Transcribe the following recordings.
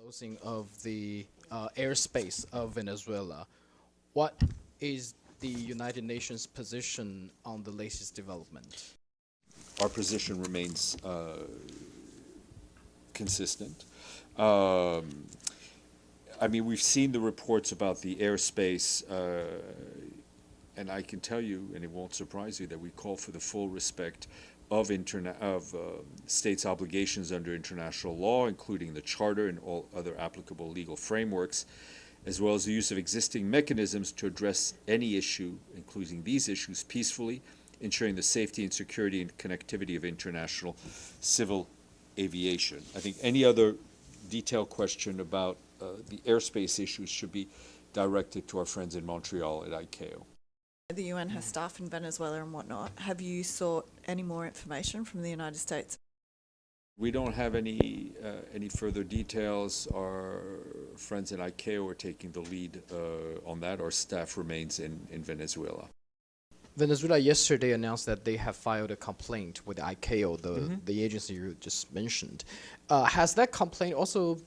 closing of the airspace of Venezuela. What is the United Nations position on the latest development? Our position remains consistent. I mean, we've seen the reports about the airspace, and I can tell you, and it won't surprise you, that we call for the full respect of states' obligations under international law, including the Charter and all other applicable legal frameworks, as well as the use of existing mechanisms to address any issue, including these issues, peacefully, ensuring the safety and security and connectivity of international civil aviation. I think any other detailed question about the airspace issues should be directed to our friends in Montreal at ICAO. The UN has staff in Venezuela and whatnot. Have you sought any more information from the United States? We don't have any further details. Our friends in ICAO are taking the lead on that. Our staff remains in Venezuela. Venezuela yesterday announced that they have filed a complaint with ICAO, the agency you just mentioned. Has that complaint also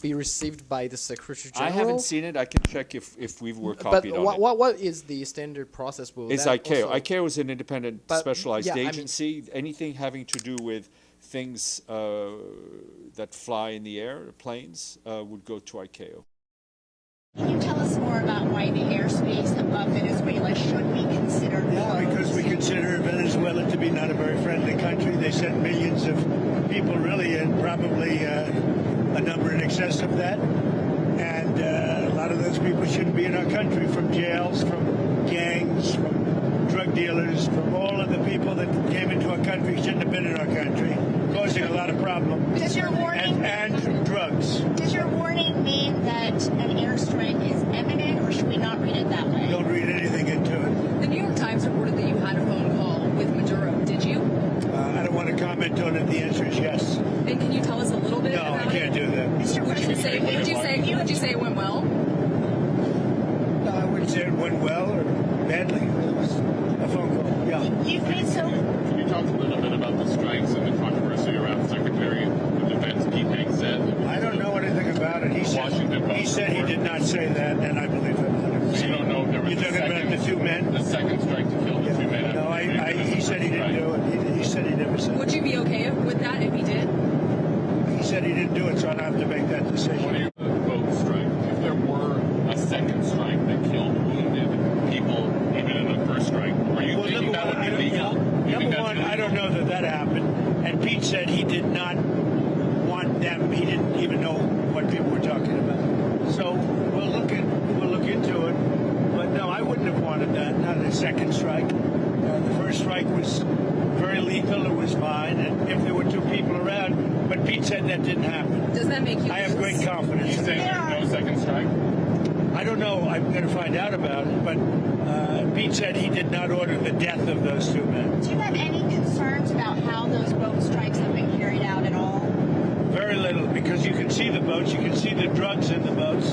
be received by the Secretary General? I haven't seen it. I can check if we were copied on it. What is the standard process? It's ICAO. ICAO is an independent, specialized agency. Anything having to do with things that fly in the air, planes, would go to ICAO. Can you tell us more about why the airspace above Venezuela should be considered closed? Yeah, because we consider Venezuela to be not a very friendly country. They send millions of people, really, and probably a number in excess of that. And a lot of those people shouldn't be in our country, from jails, from gangs, from drug dealers, from all of the people that came into our country shouldn't have been in our country, causing a lot of problems. Does your warning and drugs. Does your warning mean that an airstrike is imminent, or should we not read it that way? Don't read anything into it. The New York Times reported that you had a phone call with Maduro. Did you? I don't want to comment on it. The answer is yes. And can you tell us a little bit about it? No, I can't do that. Would you say it went well? No, I wouldn't say it went well or badly. It was a phone call. Yeah. You've made so. Can you talk a little bit about the strikes and the controversy around Secretary of Defense Pete said? I don't know anything about it. He said he did not say that, and I believe it 100%. So you don't know if there was You're talking about the two men? The second strike to kill the two men. No, he said he didn't do it. He said he never said it. Would you be okay with that if he did? He said he didn't do it, so I'd have to make that decision. What do you boat strike? If there were a second strike that killed wounded people, even in the first strike, are you thinking that would be legal? Number one, I don't know that happened. And Pete said he did not want them. He didn't even know what people were talking about. So we'll look into it. But no, I wouldn't have wanted that. Not a second strike. The first strike was very lethal. It was fine. And if there were two people around, but Pete said that didn't happen. Does that make you? I have great confidence. You say there's no second strike? I don't know. I'm going to find out about it. But Pete said he did not order the death of those two men. Do you have any concerns about how those boat strikes have been carried out at all? Very little, because you can see the boats, you can see the drugs in the boats,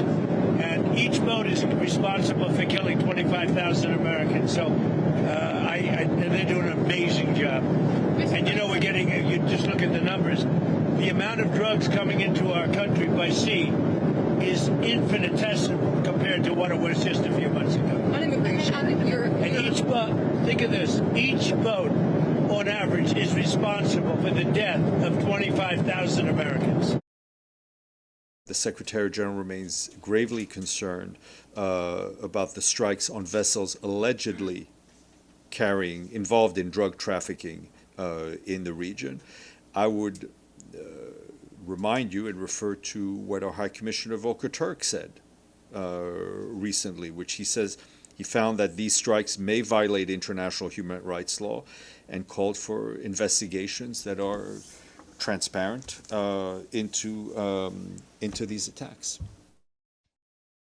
and each boat is responsible for killing 25,000 Americans. So they're doing an amazing job. And you know, you just look at the numbers. The amount of drugs coming into our country by sea is infinitesimal compared to what it was just a few months ago. And each boat, think of this, each boat on average is responsible for the death of 25,000 Americans. The Secretary General remains gravely concerned about the strikes on vessels allegedly involved in drug trafficking in the region. I would remind you and refer to what our High Commissioner Volker Turk said recently, which he says he found that these strikes may violate international human rights law and called for investigations that are transparent into these attacks.